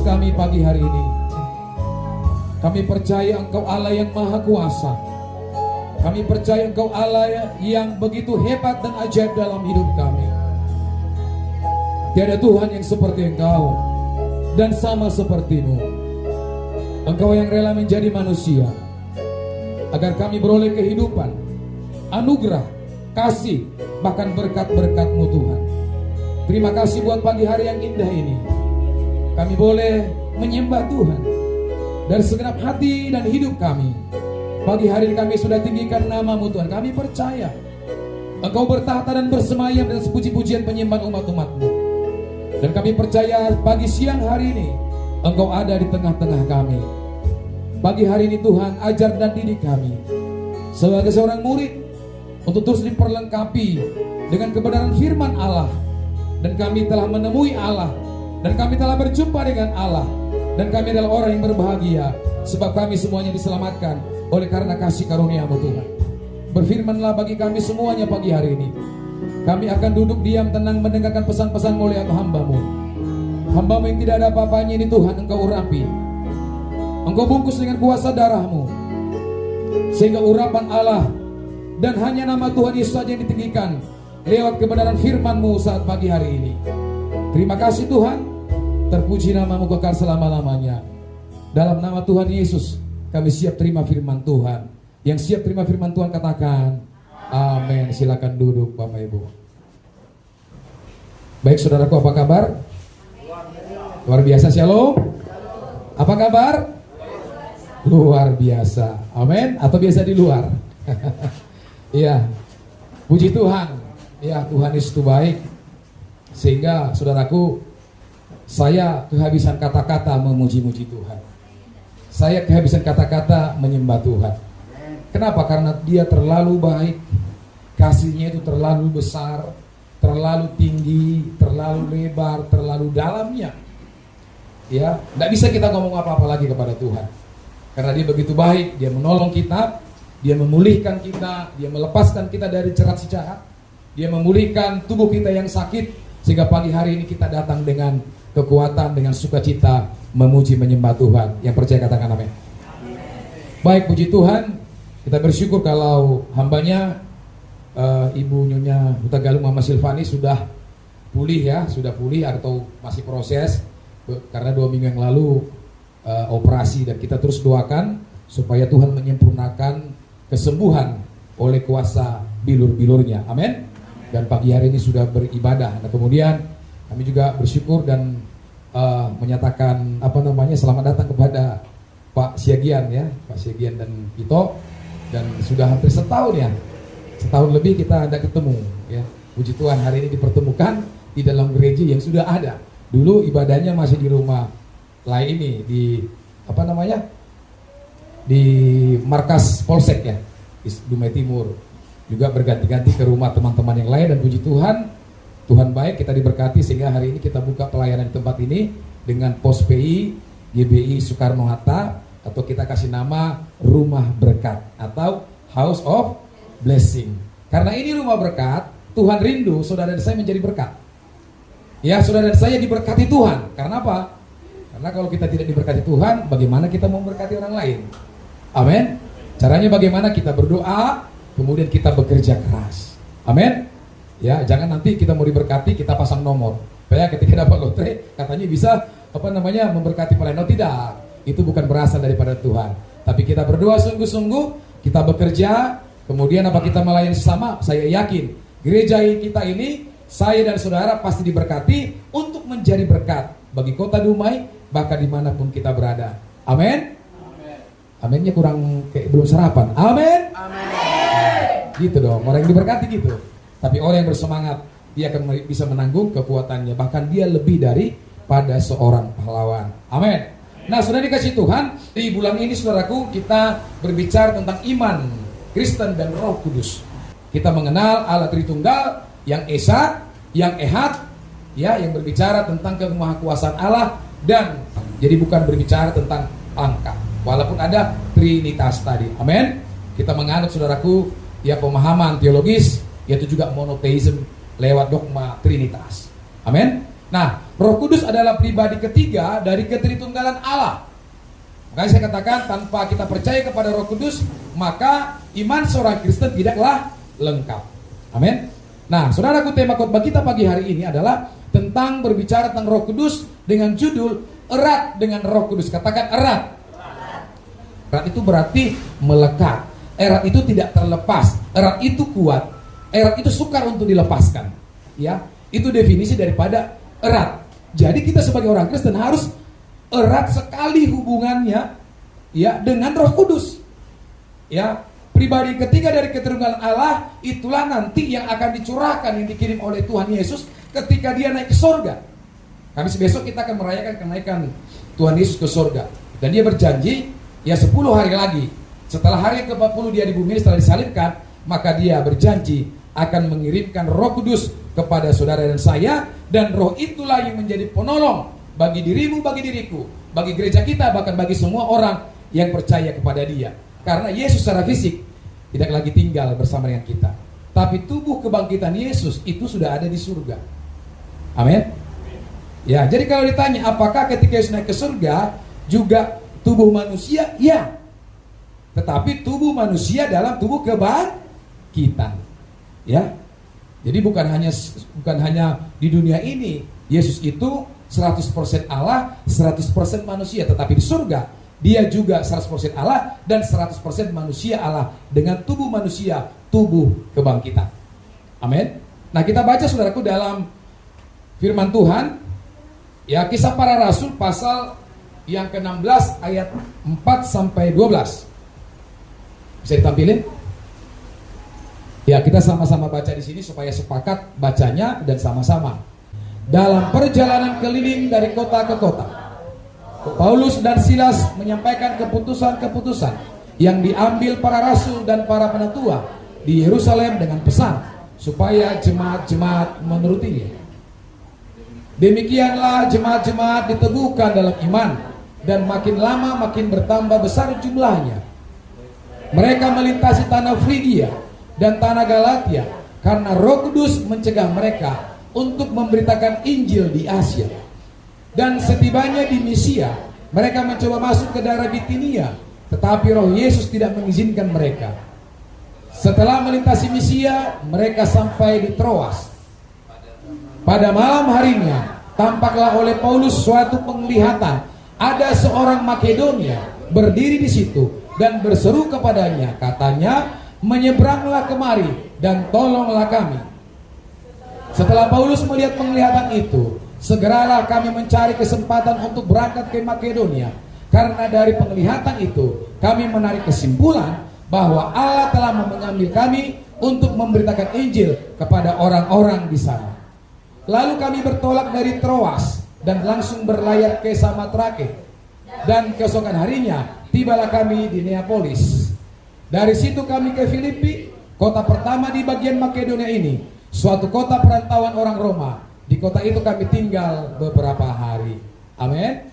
kami pagi hari ini. Kami percaya Engkau Allah yang Maha Kuasa. Kami percaya Engkau Allah yang begitu hebat dan ajaib dalam hidup kami. Tiada Tuhan yang seperti Engkau dan sama seperti-Mu. Engkau yang rela menjadi manusia agar kami beroleh kehidupan, anugerah, kasih, bahkan berkat-berkat-Mu Tuhan. Terima kasih buat pagi hari yang indah ini. Kami boleh menyembah Tuhan dari segenap hati dan hidup kami. Pagi hari ini kami sudah tinggikan nama-Mu Tuhan. Kami percaya Engkau bertahta dan bersemayam dan sepuji-pujian penyembahan umat-umat-Mu. Dan kami percaya pagi siang hari ini Engkau ada di tengah-tengah kami. Pagi hari ini Tuhan, ajar dan didik kami sebagai seorang murid untuk terus diperlengkapi dengan kebenaran firman Allah. Dan kami telah menemui Allah, dan kami telah berjumpa dengan Allah, dan kami adalah orang yang berbahagia sebab kami semuanya diselamatkan oleh karena kasih karunia-Mu Tuhan. Berfirmanlah bagi kami semuanya pagi hari ini. Kami akan duduk diam tenang mendengarkan pesan-pesan oleh hamba-Mu. Hamba-Mu yang tidak ada apa-apanya ini Tuhan, Engkau urapi, Engkau bungkus dengan kuasa darah-Mu, sehingga urapan Allah dan hanya nama Tuhan Yesus saja yang ditinggikan lewat kebenaran firman-Mu saat pagi hari ini. Terima kasih Tuhan, terpuji nama-Mu kekal selama-lamanya. Dalam nama Tuhan Yesus kami siap terima firman Tuhan. Yang siap terima firman Tuhan katakan amin. Silakan duduk Bapak Ibu. Baik saudaraku, apa kabar? Luar biasa, shalom. Apa kabar? Luar biasa, amin. Atau biasa di luar? Iya, puji Tuhan. Ya, Tuhan itu baik. Sehingga saudaraku, saya kehabisan kata-kata memuji-muji Tuhan. Saya kehabisan kata-kata menyembah Tuhan. Kenapa? Karena Dia terlalu baik. Kasih-Nya itu terlalu besar, terlalu tinggi, terlalu lebar, terlalu dalamnya. Ya, tidak bisa kita ngomong apa-apa lagi kepada Tuhan. Karena Dia begitu baik. Dia menolong kita, Dia memulihkan kita, Dia melepaskan kita dari jerat si jahat, Dia memulihkan tubuh kita yang sakit, sehingga pagi hari ini kita datang dengan kekuatan, dengan sukacita memuji menyembah Tuhan. Yang percaya katakan amin. Baik, puji Tuhan. Kita bersyukur kalau hambanya Ibu Nyonya Huta Galung Mama Silvani sudah pulih ya, sudah pulih atau masih proses, karena 2 minggu yang lalu operasi, dan kita terus doakan supaya Tuhan menyempurnakan kesembuhan oleh kuasa bilur-bilurnya. Amin. Dan pagi hari ini sudah beribadah. Nah, kemudian kami juga bersyukur dan menyatakan selamat datang kepada Pak Siagian ya, Pak Siagian dan Pito. Dan sudah hampir setahun ya, setahun lebih kita ada ketemu ya. Puji Tuhan, hari ini dipertemukan di dalam gereja yang sudah ada. Dulu ibadahnya masih di rumah lain ini, di di markas Polsek ya, di Dumai Timur. Juga berganti-ganti ke rumah teman-teman yang lain, dan puji Tuhan, Tuhan baik, kita diberkati sehingga hari ini kita buka pelayanan di tempat ini dengan pos PI GBI Soekarno-Hatta, atau kita kasih nama Rumah Berkat atau House of Blessing. Karena ini rumah berkat, Tuhan rindu saudara dan saya menjadi berkat. Ya, saudara dan saya diberkati Tuhan. Karena apa? Karena kalau kita tidak diberkati Tuhan, bagaimana kita mau memberkati orang lain? Amin. Caranya bagaimana? Kita berdoa, kemudian kita bekerja keras. Amin. Ya, jangan nanti kita mau diberkati kita pasang nomor. Supaya ketika dapat lotre katanya bisa memberkati pelayan. Tidak. Itu bukan berasal daripada Tuhan. Tapi kita berdoa sungguh-sungguh, kita bekerja, kemudian kita melayani sesama. Saya yakin gereja kita ini, saya dan saudara pasti diberkati untuk menjadi berkat bagi kota Dumai, bahkan dimanapun kita berada. Amin. Aminnya kurang kayak belum sarapan. Amin. Gitu dong, orang yang diberkati gitu. Tapi orang yang bersemangat, dia akan bisa menanggung kekuatannya, bahkan dia lebih daripada seorang pahlawan. Amin. Nah, sudah dikasih Tuhan, di bulan ini saudaraku, kita berbicara tentang iman Kristen dan Roh Kudus. Kita mengenal Allah Tritunggal yang Esa, yang Ehad, ya, yang berbicara tentang kemahakuasaan Allah, dan jadi bukan berbicara tentang angka, walaupun ada Trinitas tadi. Amin. Kita menganut saudaraku ya pemahaman teologis, yaitu juga monoteisme lewat dogma Trinitas. Amin. Nah, Roh Kudus adalah pribadi ketiga dari ketritunggalan Allah. Makanya saya katakan, tanpa kita percaya kepada Roh Kudus, maka iman seorang Kristen tidaklah lengkap. Amin. Nah, saudaraku, tema khotbah kita pagi hari ini adalah tentang berbicara tentang Roh Kudus dengan judul erat dengan Roh Kudus. Katakan erat. Erat itu berarti melekat. Erat itu tidak terlepas. Erat itu kuat. Erat itu sukar untuk dilepaskan. Ya, itu definisi daripada erat. Jadi kita sebagai orang Kristen harus erat sekali hubungannya, ya, dengan Roh Kudus. Ya, pribadi ketiga dari ketritunggalan Allah itulah nanti yang akan dicurahkan, yang dikirim oleh Tuhan Yesus ketika dia naik ke sorga. Kamis besok kita akan merayakan kenaikan Tuhan Yesus ke sorga. Dan dia berjanji, ya 10 hari lagi setelah hari ke-40 dia di bumi setelah disalibkan, maka dia berjanji akan mengirimkan Roh Kudus kepada saudara dan saya, dan Roh itulah yang menjadi penolong bagi dirimu, bagi diriku, bagi gereja kita, bahkan bagi semua orang yang percaya kepada dia. Karena Yesus secara fisik tidak lagi tinggal bersama dengan kita, tapi tubuh kebangkitan Yesus itu sudah ada di surga. Amin. Ya, jadi kalau ditanya apakah ketika Yesus naik ke surga juga tubuh manusia? Ya. Tetapi tubuh manusia dalam tubuh kebangkitan. Ya. Jadi bukan hanya di dunia ini Yesus itu 100% Allah, 100% manusia, tetapi di surga dia juga 100% Allah dan 100% manusia Allah dengan tubuh manusia, tubuh kebangkitan. Amin. Nah, kita baca saudaraku dalam firman Tuhan, ya, Kisah Para Rasul pasal yang ke-16 ayat 4 sampai 12. Bisa ditampilin? Ya, kita sama-sama baca di sini supaya sepakat bacanya dan sama-sama. Dalam perjalanan keliling dari kota ke kota, Paulus dan Silas menyampaikan keputusan-keputusan yang diambil para rasul dan para penatua di Yerusalem dengan pesan supaya jemaat-jemaat menurutinya. Demikianlah jemaat-jemaat diteguhkan dalam iman, dan makin lama makin bertambah besar jumlahnya. Mereka melintasi tanah Frigia dan tanah Galatia karena Roh Kudus mencegah mereka untuk memberitakan Injil di Asia. Dan setibanya di Misia, mereka mencoba masuk ke daerah Bitinia, tetapi Roh Yesus tidak mengizinkan mereka. Setelah melintasi Misia, mereka sampai di Troas. Pada malam harinya, tampaklah oleh Paulus suatu penglihatan. Ada seorang Makedonia berdiri di situ dan berseru kepadanya, katanya, menyeberanglah kemari dan tolonglah kami. Setelah Paulus melihat penglihatan itu, segeralah kami mencari kesempatan untuk berangkat ke Makedonia, karena dari penglihatan itu kami menarik kesimpulan bahwa Allah telah mengambil kami untuk memberitakan Injil kepada orang-orang di sana. Lalu kami bertolak dari Troas dan langsung berlayar ke Samotrake, dan keesokan harinya tibalah kami di Neapolis. Dari situ kami ke Filipi, kota pertama di bagian Makedonia ini, suatu kota perantauan orang Roma. Di kota itu kami tinggal beberapa hari. Amin.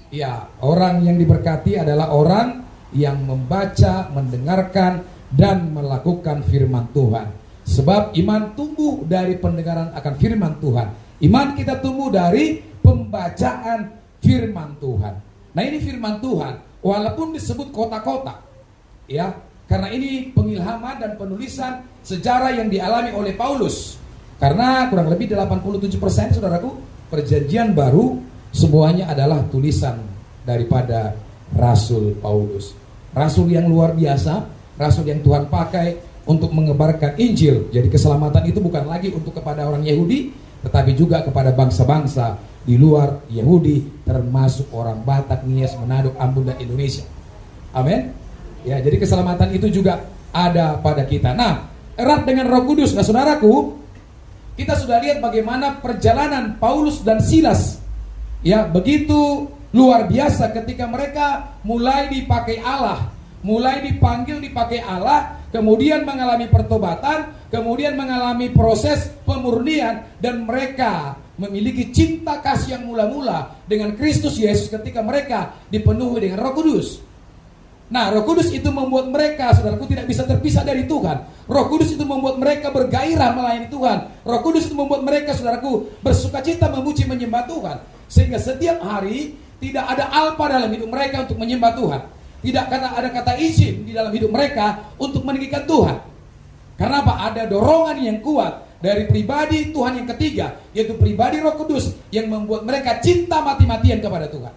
Ya, orang yang diberkati adalah orang yang membaca, mendengarkan, dan melakukan firman Tuhan. Sebab iman tumbuh dari pendengaran akan firman Tuhan. Iman kita tumbuh dari pembacaan firman Tuhan. Nah, ini firman Tuhan, walaupun disebut kota-kota, ya, karena ini pengilhaman dan penulisan sejarah yang dialami oleh Paulus. Karena kurang lebih 87% saudaraku, perjanjian baru semuanya adalah tulisan daripada Rasul Paulus. Rasul yang luar biasa, rasul yang Tuhan pakai untuk menyebarkan Injil. Jadi keselamatan itu bukan lagi untuk kepada orang Yahudi, tetapi juga kepada bangsa-bangsa di luar Yahudi, termasuk orang Batak, Nias, Manado, Ambon, dan Indonesia. Amin. Ya, jadi keselamatan itu juga ada pada kita. Nah, erat dengan Roh Kudus. Nah, saudaraku, kita sudah lihat bagaimana perjalanan Paulus dan Silas, ya, begitu luar biasa ketika mereka mulai dipakai Allah, mulai dipanggil dipakai Allah, kemudian mengalami pertobatan, kemudian mengalami proses pemurnian, dan mereka memiliki cinta kasih yang mula-mula dengan Kristus Yesus ketika mereka dipenuhi dengan Roh Kudus. Nah, Roh Kudus itu membuat mereka, saudaraku, tidak bisa terpisah dari Tuhan. Roh Kudus itu membuat mereka bergairah melayani Tuhan. Roh Kudus itu membuat mereka, saudaraku, bersukacita memuji menyembah Tuhan. Sehingga setiap hari tidak ada alpa dalam hidup mereka untuk menyembah Tuhan. Tidak ada kata izin di dalam hidup mereka untuk meninggikan Tuhan. Karena apa? Ada dorongan yang kuat dari pribadi Tuhan yang ketiga, yaitu pribadi Roh Kudus yang membuat mereka cinta mati-matian kepada Tuhan.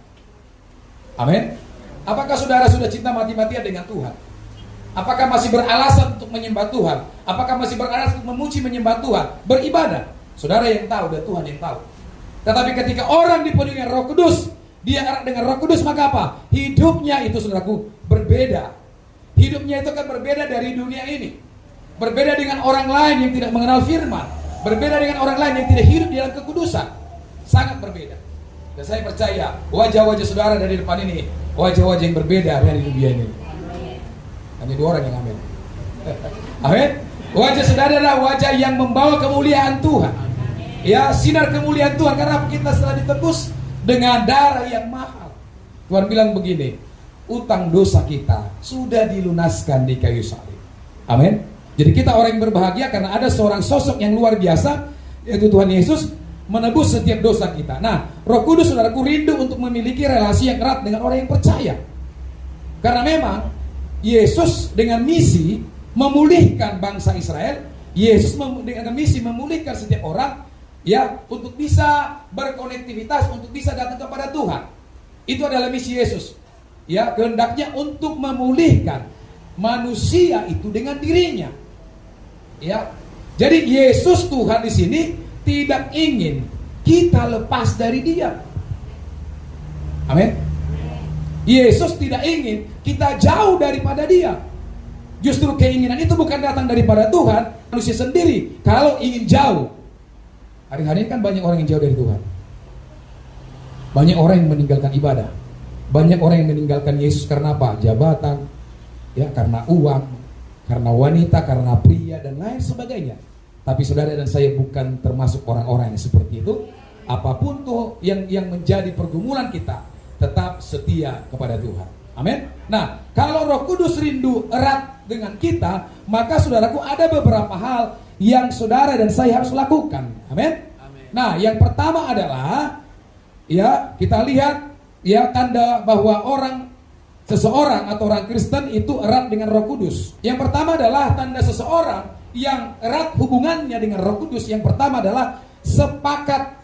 Amin. Apakah saudara sudah cinta mati-matian dengan Tuhan? Apakah masih beralasan untuk menyembah Tuhan? Apakah masih beralasan untuk memuji menyembah Tuhan? Beribadah. Saudara yang tahu dan Tuhan yang tahu. Tetapi ketika orang dipenuhi dengan Roh Kudus, dia erat dengan Roh Kudus, maka apa? Hidupnya itu, saudaraku, berbeda. Hidupnya itu kan berbeda dari dunia ini. Berbeda dengan orang lain yang tidak mengenal firman. Berbeda dengan orang lain yang tidak hidup di dalam kekudusan. Sangat berbeda. Dan saya percaya wajah-wajah saudara dari depan ini wajah-wajah yang berbeda dari dunia ini. Hanya 2 orang yang amin. Amin. Wajah saudara adalah wajah yang membawa kemuliaan Tuhan. Ya, sinar kemuliaan Tuhan, karena kita telah ditebus dengan darah yang mahal. Tuhan bilang begini, utang dosa kita sudah dilunaskan di kayu salib. Amin. Jadi kita orang yang berbahagia karena ada seorang sosok yang luar biasa, yaitu Tuhan Yesus, menebus setiap dosa kita. Nah, Roh Kudus, saudaraku, rindu untuk memiliki relasi yang erat dengan orang yang percaya. Karena memang Yesus dengan misi memulihkan bangsa Israel. Yesus dengan misi memulihkan setiap orang, ya, untuk bisa berkonektivitas, untuk bisa datang kepada Tuhan. Itu adalah misi Yesus. Ya, kehendaknya untuk memulihkan manusia itu dengan dirinya. Ya. Jadi Yesus Tuhan di sini tidak ingin kita lepas dari Dia. Amin. Yesus tidak ingin kita jauh daripada Dia. Justru keinginan itu bukan datang daripada Tuhan, manusia sendiri kalau ingin jauh. Hari-hari kan banyak orang yang jauh dari Tuhan. Banyak orang yang meninggalkan ibadah. Banyak orang yang meninggalkan Yesus karena apa? Jabatan, ya, karena uang, karena wanita, karena pria dan lain sebagainya. Tapi saudara dan saya bukan termasuk orang-orang yang seperti itu. Apapun tuh yang menjadi pergumulan kita, tetap setia kepada Tuhan. Amin. Nah, kalau Roh Kudus rindu erat dengan kita, maka saudaraku ada beberapa hal yang saudara dan saya harus lakukan. Amin. Nah, yang pertama adalah, ya, kita lihat, ya, tanda bahwa seseorang atau orang Kristen itu erat dengan Roh Kudus. Yang pertama adalah tanda seseorang yang erat hubungannya dengan Roh Kudus. Yang pertama adalah sepakat,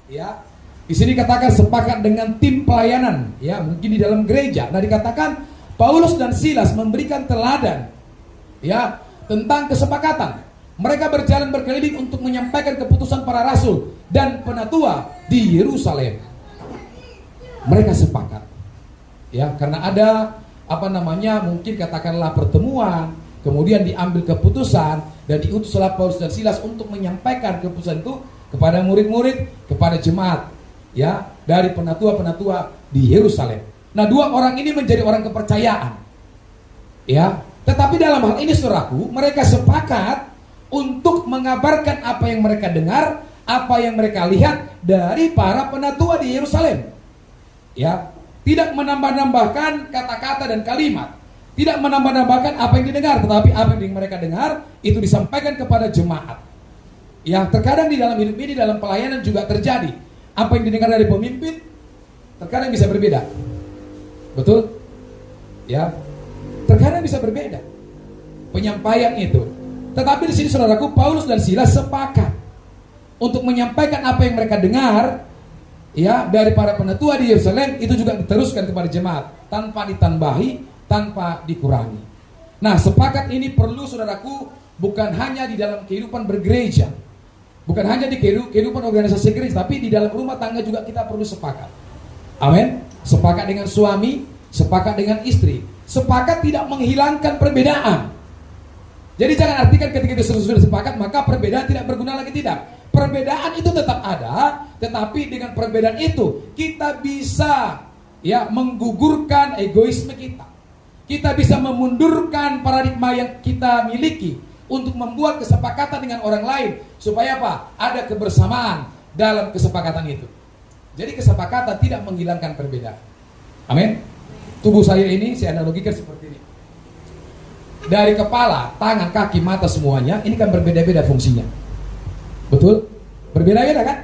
ya. Di sini katakan sepakat dengan tim pelayanan, ya, mungkin di dalam gereja. Nah, dikatakan Paulus dan Silas memberikan teladan, ya, tentang kesepakatan. Mereka berjalan berkeliling untuk menyampaikan keputusan para rasul dan penatua di Yerusalem. Mereka sepakat, ya, karena ada mungkin katakanlah pertemuan. Kemudian diambil keputusan dan diutuslah Paulus dan Silas untuk menyampaikan keputusan itu kepada murid-murid, kepada jemaat, ya, dari penatua-penatua di Yerusalem. Nah, 2 orang ini menjadi orang kepercayaan, ya. Tetapi dalam hal ini, saudaraku, mereka sepakat untuk mengabarkan apa yang mereka dengar, apa yang mereka lihat dari para penatua di Yerusalem, ya. Tidak menambah-nambahkan kata-kata dan kalimat. Tidak menambah-nambahkan apa yang didengar, tetapi apa yang mereka dengar itu disampaikan kepada jemaat. Yang terkadang di dalam hidup ini, dalam pelayanan juga terjadi. Apa yang didengar dari pemimpin terkadang bisa berbeda. Betul? Ya. Terkadang bisa berbeda penyampaian itu. Tetapi di sini, saudaraku, Paulus dan Silas sepakat untuk menyampaikan apa yang mereka dengar, ya, dari para penatua di Yerusalem, itu juga diteruskan kepada jemaat tanpa ditambahi, tanpa dikurangi. Nah, sepakat ini perlu, saudaraku, bukan hanya di dalam kehidupan bergereja, bukan hanya di kehidupan organisasi gereja, tapi di dalam rumah tangga juga kita perlu sepakat. Amin. Sepakat dengan suami, sepakat dengan istri. Sepakat tidak menghilangkan perbedaan. Jadi jangan artikan ketika sudah sepakat maka perbedaan tidak berguna lagi, tidak. Perbedaan itu tetap ada, tetapi dengan perbedaan itu kita bisa, ya, menggugurkan egoisme kita. Kita bisa memundurkan paradigma yang kita miliki untuk membuat kesepakatan dengan orang lain supaya apa? Ada kebersamaan dalam kesepakatan itu. Jadi kesepakatan tidak menghilangkan perbedaan. Amin. Tubuh saya ini, saya analogikan seperti ini. Dari kepala, tangan, kaki, mata semuanya, ini kan berbeda-beda fungsinya. Betul? Berbeda-beda kan?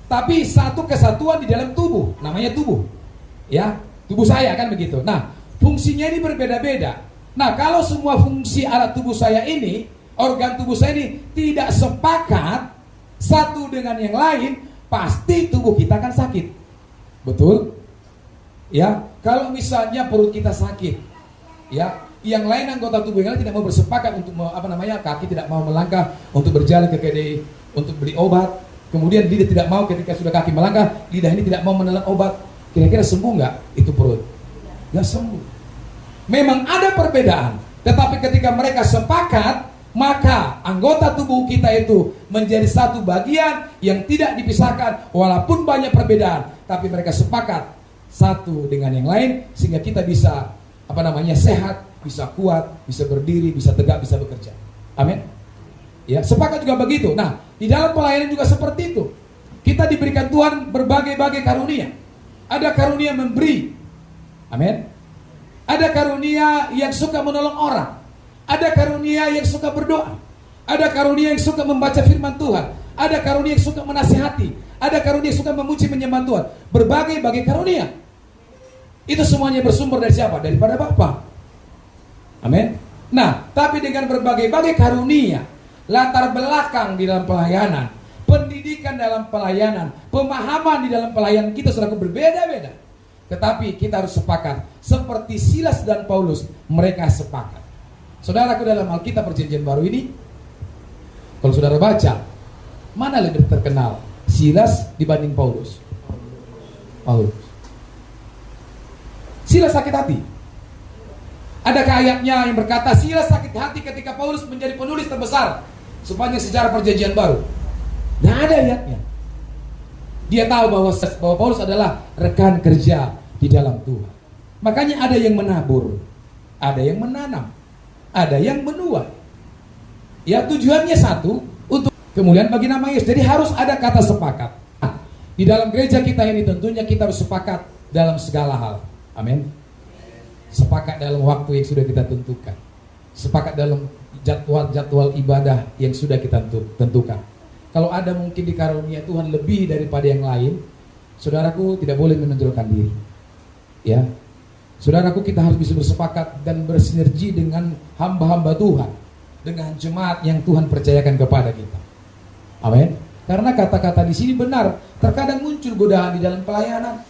Tapi satu kesatuan di dalam tubuh, namanya tubuh. Ya, tubuh saya kan begitu. Nah, fungsinya ini berbeda-beda. Nah, kalau semua fungsi alat tubuh saya ini, organ tubuh saya ini tidak sepakat satu dengan yang lain, pasti tubuh kita akan sakit. Betul? Ya, kalau misalnya perut kita sakit, ya, yang lain anggota tubuh yang lain tidak mau bersepakat untuk kaki tidak mau melangkah untuk berjalan ke kedai untuk beli obat, kemudian lidah tidak mau ketika sudah kaki melangkah, lidah ini tidak mau menelan obat, kira-kira sembuh nggak itu perut? Nggak sembuh. Memang ada perbedaan, tetapi ketika mereka sepakat, maka anggota tubuh kita itu menjadi satu bagian yang tidak dipisahkan, walaupun banyak perbedaan, tapi mereka sepakat satu dengan yang lain sehingga kita bisa sehat, bisa kuat, bisa berdiri, bisa tegak, bisa bekerja. Amin. Ya, sepakat juga begitu. Nah, di dalam pelayanan juga seperti itu. Kita diberikan Tuhan berbagai-bagai karunia. Ada karunia memberi. Amin. Ada karunia yang suka menolong orang. Ada karunia yang suka berdoa. Ada karunia yang suka membaca firman Tuhan. Ada karunia yang suka menasihati. Ada karunia yang suka memuji menyembah Tuhan. Berbagai-bagai karunia. Itu semuanya bersumber dari siapa? Daripada Bapa. Amin. Nah, tapi dengan berbagai-bagai karunia, latar belakang di dalam pelayanan, pendidikan dalam pelayanan, pemahaman di dalam pelayanan kita saudaraku berbeda-beda. Tetapi kita harus sepakat. Seperti Silas dan Paulus, mereka sepakat. Saudaraku, dalam Alkitab Perjanjian Baru ini, kalau saudara baca, mana lebih terkenal? Silas dibanding Paulus? Paulus. Silas sakit hati. Adakah ayatnya yang berkata Silas sakit hati ketika Paulus menjadi penulis terbesar sepanjang sejarah Perjanjian Baru? Tidak ada ayatnya. Dia tahu bahwa Paulus adalah rekan kerja di dalam Tuhan. Makanya ada yang menabur, ada yang menanam, ada yang menuai. Ya, tujuannya satu, untuk kemuliaan bagi nama Yesus. Jadi harus ada kata sepakat. Di dalam gereja kita ini tentunya kita harus sepakat dalam segala hal. Amin. Sepakat dalam waktu yang sudah kita tentukan. Sepakat dalam jadwal ibadah yang sudah kita tentukan. Kalau ada mungkin di karunia Tuhan lebih daripada yang lain, saudaraku tidak boleh menonjolkan diri. Ya, saudaraku, kita harus bisa bersepakat dan bersinergi dengan hamba-hamba Tuhan, dengan jemaat yang Tuhan percayakan kepada kita. Amin. Karena kata-kata di sini benar. Terkadang muncul godaan di dalam pelayanan.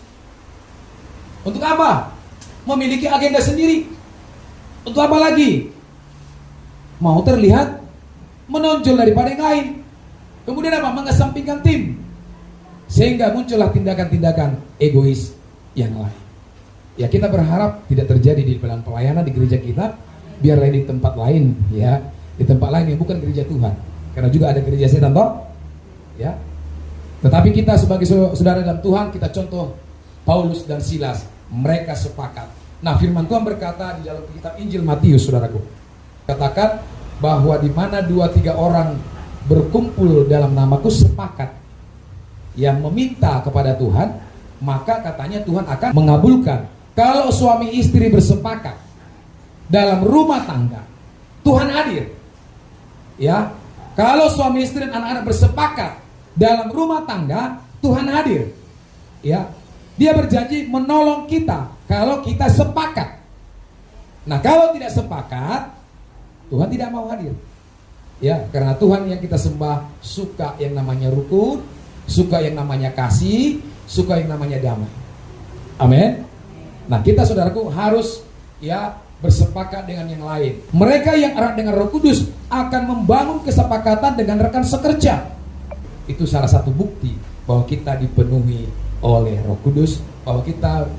Untuk apa? Memiliki agenda sendiri. Untuk apa lagi? Mau terlihat menonjol daripada yang lain. Kemudian apa? Mengesampingkan tim. Sehingga muncullah tindakan-tindakan egois yang lain. Ya, kita berharap tidak terjadi di dalam pelayanan di gereja kita. Biarlah di tempat lain, ya, di tempat lain yang bukan gereja Tuhan. Karena juga ada gereja setan toh. Ya. Tetapi kita sebagai saudara dalam Tuhan, kita contoh Paulus dan Silas, mereka sepakat. Nah, firman Tuhan berkata di dalam kitab Injil Matius, saudaraku, katakan bahwa di mana 2-3 orang berkumpul dalam namaku sepakat yang meminta kepada Tuhan, maka katanya Tuhan akan mengabulkan. Kalau suami istri bersepakat dalam rumah tangga, Tuhan hadir. Ya, kalau suami istri dan anak-anak bersepakat dalam rumah tangga, Tuhan hadir. Ya, Dia berjanji menolong kita kalau kita sepakat. Nah, kalau tidak sepakat, Tuhan tidak mau hadir. Ya, karena Tuhan yang kita sembah suka yang namanya rukun, suka yang namanya kasih, suka yang namanya damai. Amin. Nah, kita saudaraku harus bersepakat dengan yang lain. Mereka yang erat dengan Roh Kudus akan membangun kesepakatan dengan rekan sekerja. Itu salah satu bukti bahwa kita dipenuhi oleh Roh Kudus, bahwa kita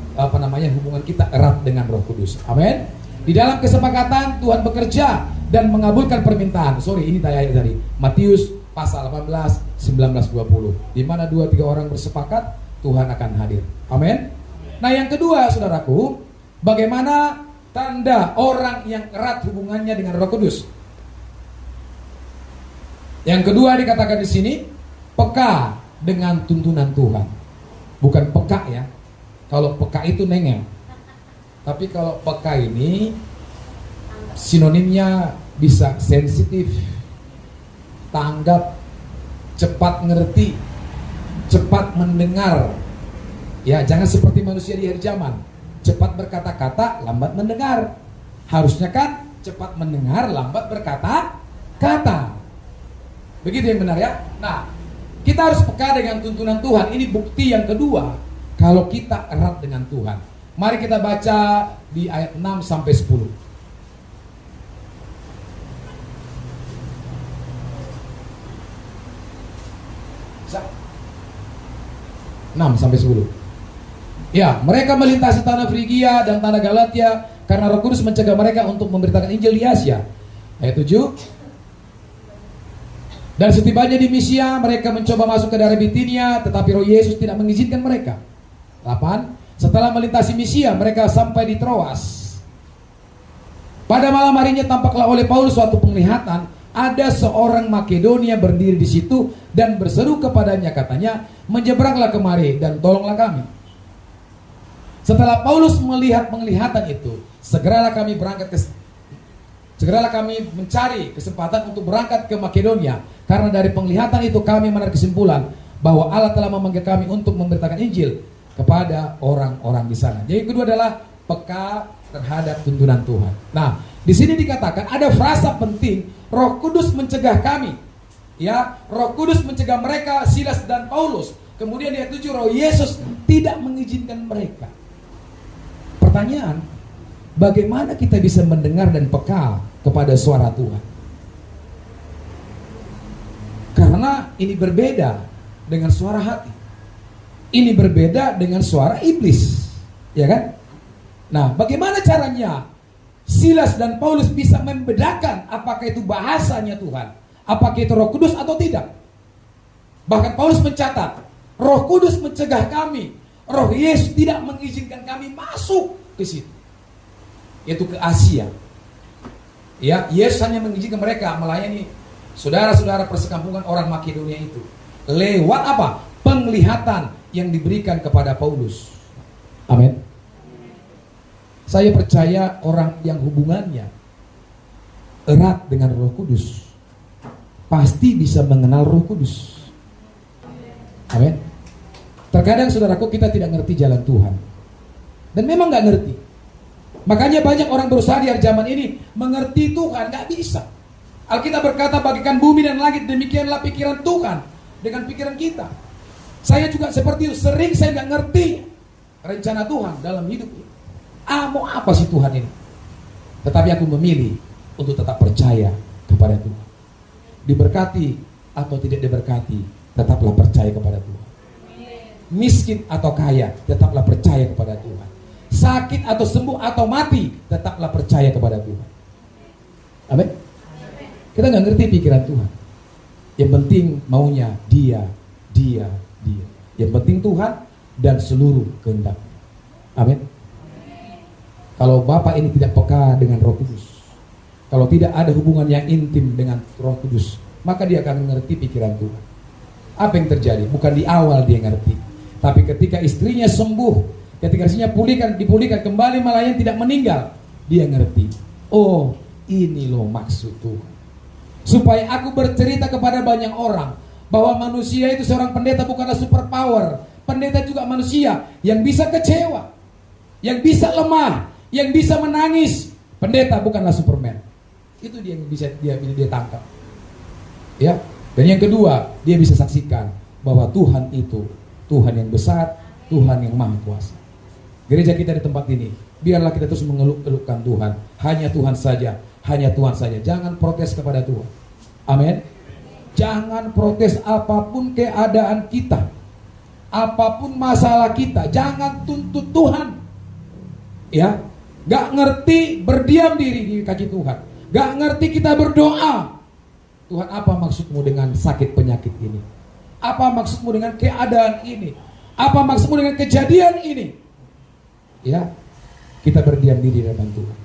hubungan kita erat dengan Roh Kudus. Amin. Di dalam kesepakatan Tuhan bekerja dan mengabulkan permintaan. Ini ayat tadi Matius pasal 18, 19, 20. Di mana 2-3 orang bersepakat, Tuhan akan hadir. Amin. Nah, yang kedua, saudaraku, bagaimana tanda orang yang erat hubungannya dengan Roh Kudus? Yang kedua dikatakan di sini, peka dengan tuntunan Tuhan. Bukan peka ya. Kalau peka itu nengel. Tapi kalau peka ini sinonimnya bisa sensitif, tanggap, cepat ngerti, cepat mendengar. Ya, jangan seperti manusia di akhir zaman, cepat berkata-kata, lambat mendengar. Harusnya kan cepat mendengar, lambat berkata-kata. Begitu yang benar ya. Nah, kita harus peka dengan tuntunan Tuhan. Ini bukti yang kedua kalau kita erat dengan Tuhan. Mari kita baca di ayat 6 sampai 10. 6 sampai 10. Ya, mereka melintasi tanah Frigia dan tanah Galatia karena Roh Kudus mencegah mereka untuk memberitakan Injil di Asia. Ayat 7. Dan setibanya di Misia, mereka mencoba masuk ke daerah Bitinia, tetapi Roh Yesus tidak mengizinkan mereka. 8. Setelah melintasi Misia, mereka sampai di Troas. Pada malam harinya tampaklah oleh Paulus suatu penglihatan. Ada seorang Makedonia berdiri di situ dan berseru kepadanya, katanya, menyeberanglah kemari dan tolonglah kami. Setelah Paulus melihat penglihatan itu, segeralah kami mencari kesempatan untuk berangkat ke Makedonia, karena dari penglihatan itu kami menarik kesimpulan bahwa Allah telah memanggil kami untuk memberitakan Injil kepada orang-orang di sana. Jadi kedua adalah peka terhadap tuntunan Tuhan. Nah, di sini dikatakan ada frasa penting, Roh Kudus mencegah kami. Ya, Roh Kudus mencegah mereka, Silas dan Paulus. Kemudian ayat 7, Roh Yesus tidak mengizinkan mereka. Pertanyaan, bagaimana kita bisa mendengar dan peka kepada suara Tuhan? Karena ini berbeda dengan suara hati. Ini berbeda dengan suara iblis. Ya kan? Nah, bagaimana caranya Silas dan Paulus bisa membedakan apakah itu bahasanya Tuhan, apakah itu Roh Kudus atau tidak? Bahkan Paulus mencatat, Roh Kudus mencegah kami, Roh Yesus tidak mengizinkan kami masuk ke situ, yaitu ke Asia. Ya, Yesus hanya mengizinkan mereka melayani saudara-saudara persekampungan orang Makedonia itu lewat apa? Penglihatan yang diberikan kepada Paulus. Amin. Saya percaya orang yang hubungannya erat dengan Roh Kudus pasti bisa mengenal Roh Kudus. Amin. Terkadang saudaraku kita tidak ngerti jalan Tuhan, dan memang gak ngerti. Makanya banyak orang berusaha di akhir zaman ini mengerti Tuhan, gak bisa. Alkitab berkata, bagikan bumi dan langit, demikianlah pikiran Tuhan dengan pikiran kita. Saya juga seperti itu, sering saya gak ngerti rencana Tuhan dalam hidup ini. Mau apa sih Tuhan ini? Tetapi aku memilih untuk tetap percaya kepada Tuhan. Diberkati atau tidak diberkati, tetaplah percaya kepada Tuhan. Miskin atau kaya, tetaplah percaya kepada Tuhan. Sakit atau sembuh atau mati, tetaplah percaya kepada Tuhan. Amin. Kita nggak ngerti pikiran Tuhan. Yang penting maunya Dia. Yang penting Tuhan dan seluruh kehendak. Amin. Kalau Bapak ini tidak peka dengan Roh Kudus, kalau tidak ada hubungan yang intim dengan Roh Kudus, maka dia akan mengerti pikiran Tuhan. Apa yang terjadi? Bukan di awal dia ngerti, tapi ketika istrinya sembuh, ketika istrinya dipulihkan kembali, malah yang tidak meninggal, dia ngerti. Oh, ini loh maksud Tuhan. Supaya aku bercerita kepada banyak orang bahwa manusia itu, seorang pendeta bukanlah superpower. Pendeta juga manusia yang bisa kecewa, yang bisa lemah, yang bisa menangis. Pendeta bukanlah Superman. Itu dia yang bisa dia tangkap. Ya. Dan yang kedua, dia bisa saksikan bahwa Tuhan itu Tuhan yang besar, Tuhan yang maha kuasa. Gereja kita di tempat ini, biarlah kita terus mengeluk-elukkan Tuhan. Hanya Tuhan saja, hanya Tuhan saja. Jangan protes kepada Tuhan. Amin. Jangan protes apapun keadaan kita, apapun masalah kita, jangan tuntut Tuhan. Ya. Gak ngerti berdiam diri di kaki Tuhan, gak ngerti kita berdoa, Tuhan apa maksudmu dengan sakit penyakit ini? Apa maksudmu dengan keadaan ini? Apa maksudmu dengan kejadian ini? Ya, kita berdiam diri di hadapan Tuhan.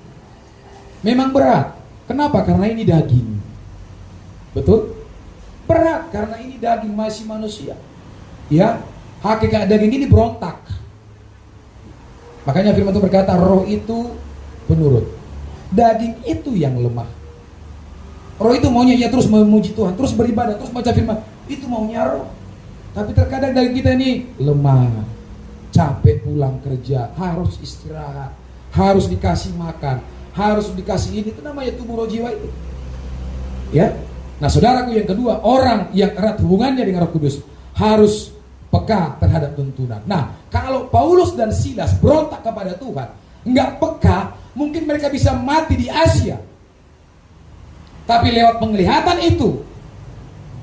Memang berat. Kenapa? Karena ini daging. Betul? Berat karena ini daging, masih manusia. Ya, hakikat daging ini berontak. Makanya firman Tuhan berkata, roh itu penurut, daging itu yang lemah. Roh itu maunya ya terus memuji Tuhan, terus beribadah, terus baca firman. Itu maunya roh. Tapi terkadang daging kita ini lemah, capek pulang kerja, harus istirahat, harus dikasih makan, harus dikasih ini. Itu namanya tubuh roh jiwa itu. Ya. Nah, saudaraku, yang kedua, orang yang erat hubungannya dengan Roh Kudus harus peka terhadap tuntunan. Nah, kalau Paulus dan Silas berontak kepada Tuhan, nggak peka, mungkin mereka bisa mati di Asia. Tapi lewat penglihatan itu,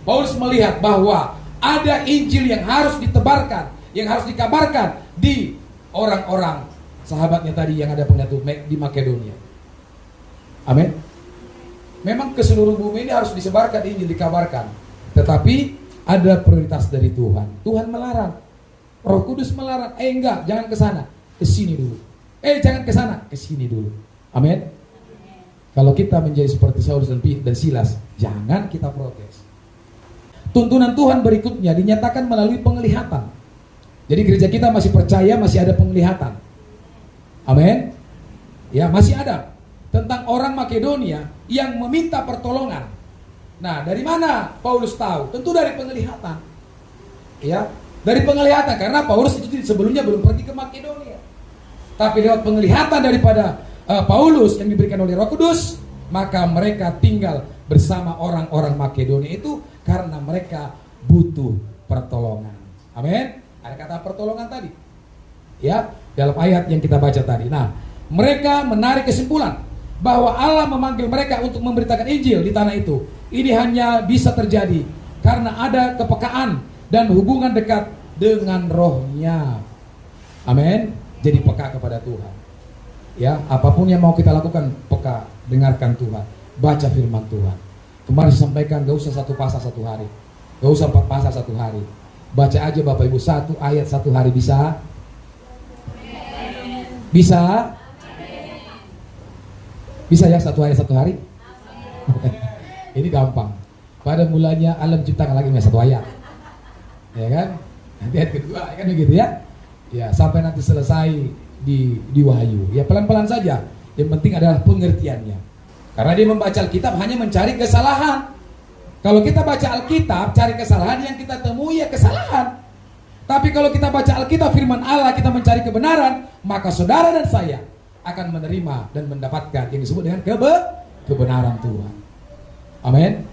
Paulus melihat bahwa ada Injil yang harus ditebarkan, yang harus dikabarkan di orang-orang sahabatnya tadi yang ada penyatu di Makedonia. Amin. Memang ke seluruh bumi ini harus disebarkan Injil, dikabarkan. Tetapi ada prioritas dari Tuhan. Tuhan melarang. Roh Kudus melarang. Enggak, jangan ke sana. Ke sini dulu. Jangan ke sana, ke sini dulu. Amin. Kalau kita menjadi seperti Saulus dan Silas, jangan kita protes. Tuntunan Tuhan berikutnya dinyatakan melalui penglihatan. Jadi gereja kita masih percaya masih ada penglihatan. Amin. Ya, masih ada. Tentang orang Makedonia yang meminta pertolongan. Nah, dari mana Paulus tahu? Tentu dari penglihatan. Ya, dari penglihatan, karena Paulus itu sebelumnya belum pergi ke Makedonia. Tapi lewat penglihatan daripada Paulus yang diberikan oleh Roh Kudus, maka mereka tinggal bersama orang-orang Makedonia itu karena mereka butuh pertolongan. Amin. Ada kata pertolongan tadi. Ya, dalam ayat yang kita baca tadi. Nah, mereka menarik kesimpulan bahwa Allah memanggil mereka untuk memberitakan Injil di tanah itu. Ini hanya bisa terjadi karena ada kepekaan dan hubungan dekat dengan rohnya. Amin. Jadi peka kepada Tuhan. Ya, apapun yang mau kita lakukan, peka, dengarkan Tuhan, baca firman Tuhan. Kemarin saya sampaikan, gak usah satu pasal satu hari, gak usah 4 pasal satu hari. Baca aja Bapak Ibu, 1 ayat 1 hari bisa? Bisa? Bisa ya 1 ayat 1 hari? Ini gampang. Pada mulanya alam ciptakan lagi 1 ayat. Ya kan? Nanti ayat kedua kan begitu ya. Ya, sampai nanti selesai di Wahyu. Ya, pelan-pelan saja. Yang penting adalah pengertiannya. Karena dia membaca Alkitab hanya mencari kesalahan. Kalau kita baca Alkitab cari kesalahan, yang kita temui ya kesalahan. Tapi kalau kita baca Alkitab firman Allah, kita mencari kebenaran, maka saudara dan saya akan menerima dan mendapatkan yang disebut dengan kebenaran Tuhan. Amin.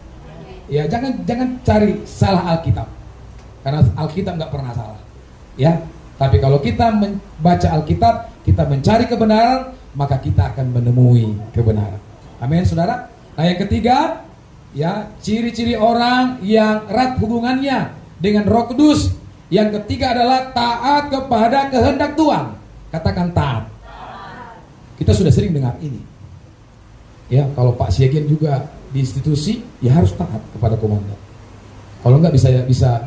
Ya, jangan cari salah Alkitab. Karena Alkitab nggak pernah salah. Ya, tapi kalau kita membaca Alkitab, kita mencari kebenaran, maka kita akan menemui kebenaran. Amin, saudara. Nah, yang ketiga, ya, ciri-ciri orang yang erat hubungannya dengan Roh Kudus. Yang ketiga adalah taat kepada kehendak Tuhan. Katakan taat. Kita sudah sering dengar ini. Ya, kalau Pak Siagian juga di institusi, ya harus taat kepada komandan. Kalau enggak bisa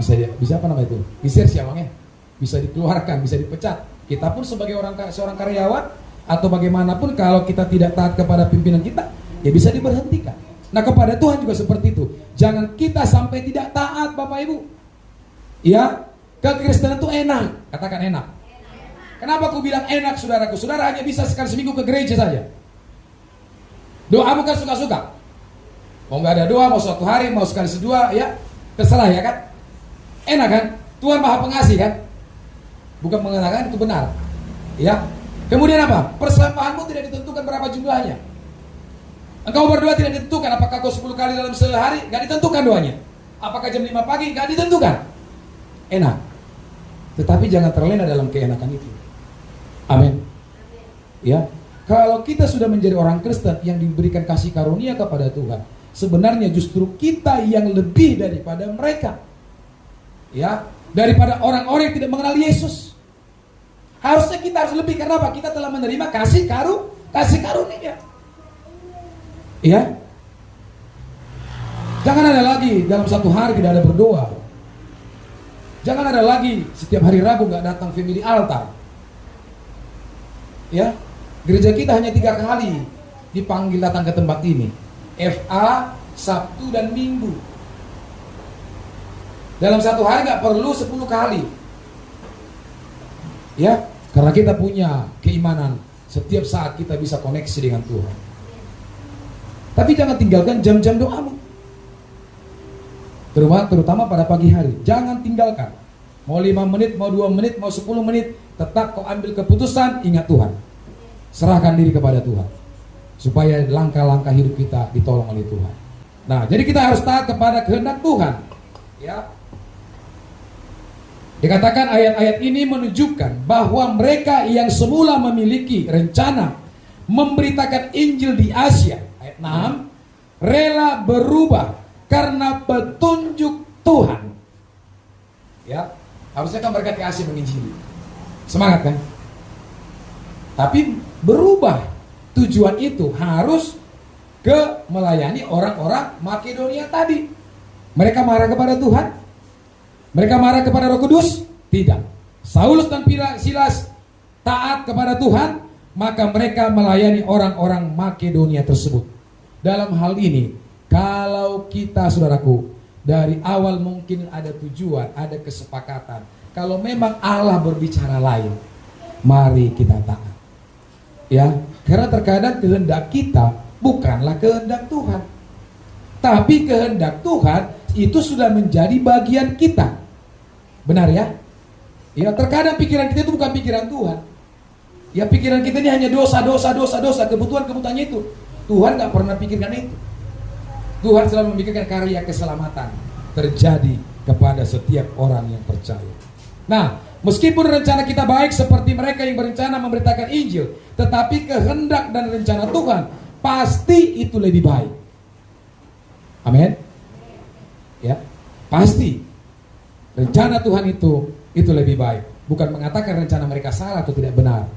apa namanya itu? Disersi uangnya. Bisa dikeluarkan, bisa dipecat. Kita pun sebagai seorang karyawan atau bagaimanapun, kalau kita tidak taat kepada pimpinan kita, ya bisa diberhentikan. Nah, kepada Tuhan juga seperti itu. Jangan kita sampai tidak taat, Bapak Ibu. Ya, kekristenan itu enak. Katakan enak. Kenapa aku bilang enak, saudaraku? Saudara hanya bisa sekali seminggu ke gereja saja. Doa bukan suka-suka. Mau nggak ada doa, mau suatu hari, mau sekali sedua, ya terserah, ya kan? Enak kan? Tuhan Maha Pengasih kan? Bukan mengatakan itu benar. Ya. Kemudian apa? Persembahanmu tidak ditentukan berapa jumlahnya. Engkau berdoa tidak ditentukan. Apakah kau 10 kali dalam sehari? Gak ditentukan doanya. Apakah jam 5 pagi? Gak ditentukan. Enak. Tetapi jangan terlena dalam keenakan itu. Amin. Ya. Kalau kita sudah menjadi orang Kristen yang diberikan kasih karunia kepada Tuhan, sebenarnya justru kita yang lebih daripada mereka. Ya, daripada orang-orang yang tidak mengenal Yesus. Harusnya kita harus lebih, karena apa? Kita telah menerima kasih karunia. Ya. Jangan ada lagi dalam satu hari tidak ada berdoa. Jangan ada lagi setiap hari Rabu nggak datang family altar. Ya, gereja kita hanya 3 kali dipanggil datang ke tempat ini. FA, Sabtu dan Minggu. Dalam satu hari nggak perlu 10 kali. Ya, Karena kita punya keimanan setiap saat kita bisa koneksi dengan Tuhan. Tapi jangan tinggalkan jam-jam doamu. Terutama pada pagi hari. Jangan tinggalkan. Mau 5 menit, mau 2 menit, mau 10 menit, tetap kau ambil keputusan, ingat Tuhan. Serahkan diri kepada Tuhan. Supaya langkah-langkah hidup kita ditolong oleh Tuhan. Nah, jadi kita harus taat kepada kehendak Tuhan. Ya. Dikatakan ayat-ayat ini menunjukkan bahwa mereka yang semula memiliki rencana memberitakan Injil di Asia, ayat 6, rela berubah karena petunjuk Tuhan. Ya, harusnya kan mereka ke Asia menginjili. Semangat kan? Tapi berubah tujuan itu harus ke melayani orang-orang Makedonia tadi. Mereka marah kepada Tuhan? Mereka marah kepada Roh Kudus? Tidak. Saulus dan Silas taat kepada Tuhan, maka mereka melayani orang-orang Makedonia tersebut. Dalam hal ini, kalau kita, saudaraku, dari awal mungkin ada tujuan, ada kesepakatan. Kalau memang Allah berbicara lain, mari kita taat. Ya, karena terkadang kehendak kita bukanlah kehendak Tuhan. Tapi kehendak Tuhan itu sudah menjadi bagian kita. Benar ya? Ya, terkadang pikiran kita itu bukan pikiran Tuhan. Ya, pikiran kita ini hanya dosa, kebutuhannya itu. Tuhan gak pernah pikirkan itu. Tuhan selalu memikirkan karya keselamatan terjadi kepada setiap orang yang percaya. Nah, meskipun rencana kita baik seperti mereka yang berencana memberitakan Injil, tetapi kehendak dan rencana Tuhan pasti itu lebih baik. Amin. Ya, pasti. Rencana Tuhan itu lebih baik. Bukan mengatakan rencana mereka salah atau tidak benar.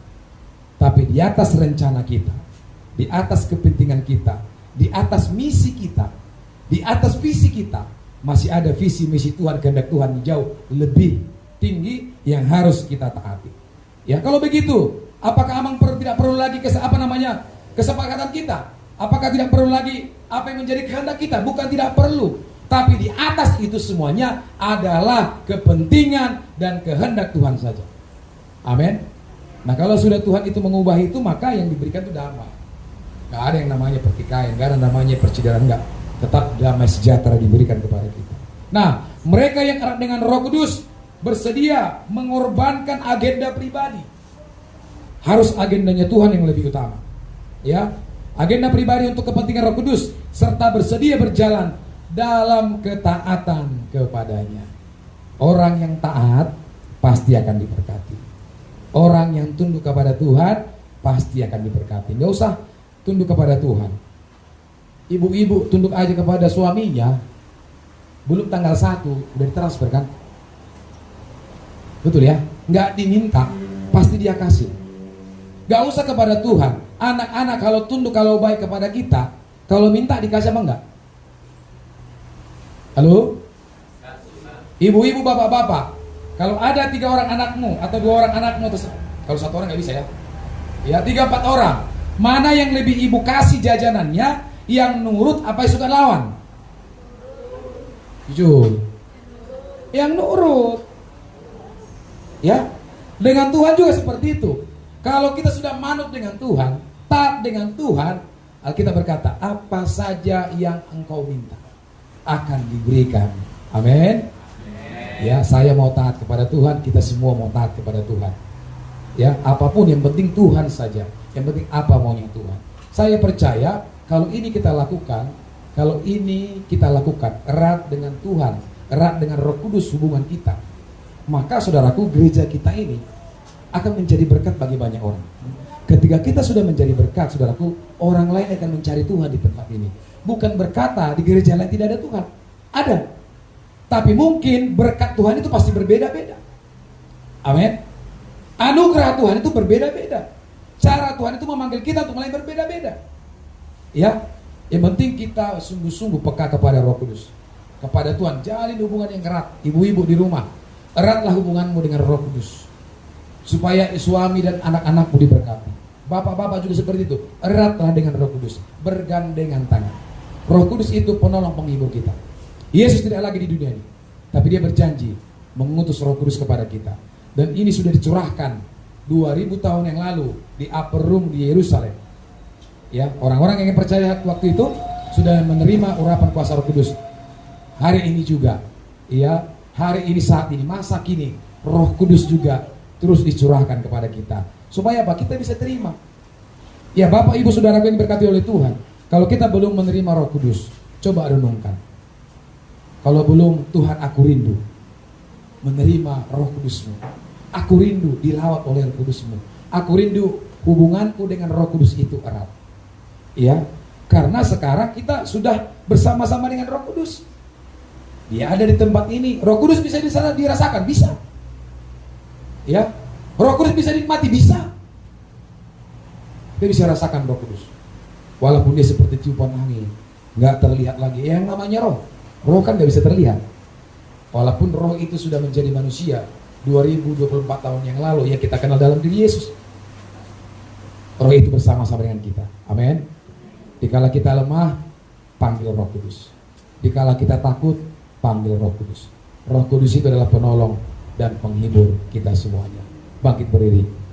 Tapi di atas rencana kita, di atas kepentingan kita, di atas misi kita, di atas visi kita, masih ada visi misi Tuhan, kehendak Tuhan jauh lebih tinggi yang harus kita taati. Ya, kalau begitu, apakah emang tidak perlu lagi kesepakatan kita? Apakah tidak perlu lagi apa yang menjadi kehendak kita? Bukan tidak perlu. Tapi di atas itu semuanya adalah kepentingan dan kehendak Tuhan saja. Amin. Nah, kalau sudah Tuhan itu mengubah itu, maka yang diberikan itu damai. Gak ada yang namanya pertikaian, gak ada namanya percideraan, enggak. Tetap damai sejahtera diberikan kepada kita. Nah, mereka yang erat dengan Roh Kudus bersedia mengorbankan agenda pribadi. Harus agendanya Tuhan yang lebih utama. Ya, agenda pribadi untuk kepentingan Roh Kudus serta bersedia berjalan dalam ketaatan kepadanya. Orang yang taat pasti akan diberkati. Orang yang tunduk kepada Tuhan pasti akan diberkati. Nggak usah tunduk kepada Tuhan. Ibu-ibu tunduk aja kepada suaminya, belum tanggal 1 udah ditransfer kan? Betul ya? Nggak diminta, pasti dia kasih. Nggak usah kepada Tuhan. Anak-anak kalau tunduk, kalau baik kepada kita, kalau minta dikasih apa enggak? Halo? Ibu-ibu, bapak-bapak, kalau ada 3 orang anakmu atau 2 orang anakmu, kalau 1 orang nggak bisa ya, ya 3-4 orang, mana yang lebih ibu kasih jajanannya, yang nurut apa yang suka lawan? Jujur, yang nurut. Ya, dengan Tuhan juga seperti itu. Kalau kita sudah manut dengan Tuhan, taat dengan Tuhan, Alkitab berkata, apa saja yang engkau minta akan diberikan. Amin. Ya, saya mau taat kepada Tuhan, kita semua mau taat kepada Tuhan. Ya, apapun yang penting Tuhan saja. Yang penting apa maunya Tuhan. Saya percaya kalau ini kita lakukan, erat dengan Tuhan, erat dengan Roh Kudus hubungan kita, maka saudaraku, gereja kita ini akan menjadi berkat bagi banyak orang. Ketika kita sudah menjadi berkat, saudaraku, orang lain akan mencari Tuhan di tempat ini. Bukan berkata di gereja lain tidak ada Tuhan. Ada. Tapi mungkin berkat Tuhan itu pasti berbeda-beda. Amin. Anugerah Tuhan itu berbeda-beda. Cara Tuhan itu memanggil kita untuk melayani berbeda-beda. Ya, yang penting kita sungguh-sungguh peka kepada Roh Kudus, kepada Tuhan. Jalin hubungan yang erat. Ibu-ibu di rumah, eratlah hubunganmu dengan Roh Kudus, supaya suami dan anak-anakmu diberkati. Bapak-bapak juga seperti itu. Eratlah dengan Roh Kudus, bergandengan tangan. Roh Kudus itu penolong penghibur kita. Yesus tidak lagi di dunia ini, tapi dia berjanji mengutus Roh Kudus kepada kita. Dan ini sudah dicurahkan 2000 tahun yang lalu di upper room di Yerusalem. Ya, orang-orang yang percaya waktu itu sudah menerima urapan kuasa Roh Kudus. Hari ini juga, ya, hari ini saat ini masa kini Roh Kudus juga terus dicurahkan kepada kita. Supaya apa? Kita bisa terima. Ya, Bapak Ibu Saudara yang diberkati oleh Tuhan, kalau kita belum menerima Roh Kudus, coba renungkan. Kalau belum, Tuhan, aku rindu menerima Roh Kudus-Mu. Aku rindu dilawat oleh Roh Kudus-Mu. Aku rindu hubunganku dengan Roh Kudus itu erat. Ya, karena sekarang kita sudah bersama-sama dengan Roh Kudus. Dia ada di tempat ini. Roh Kudus bisa di sana dirasakan, bisa. Ya, Roh Kudus bisa dinikmati, bisa. Kita bisa rasakan Roh Kudus. Walaupun dia seperti tiupan angin, nggak terlihat lagi. Yang namanya roh, roh kan nggak bisa terlihat. Walaupun roh itu sudah menjadi manusia 2024 tahun yang lalu, ya kita kenal dalam diri Yesus. Roh itu bersama-sama dengan kita. Amin. Dikala kita lemah, panggil Roh Kudus. Dikala kita takut, panggil Roh Kudus. Roh Kudus itu adalah penolong dan penghibur kita semuanya. Bangkit berdiri.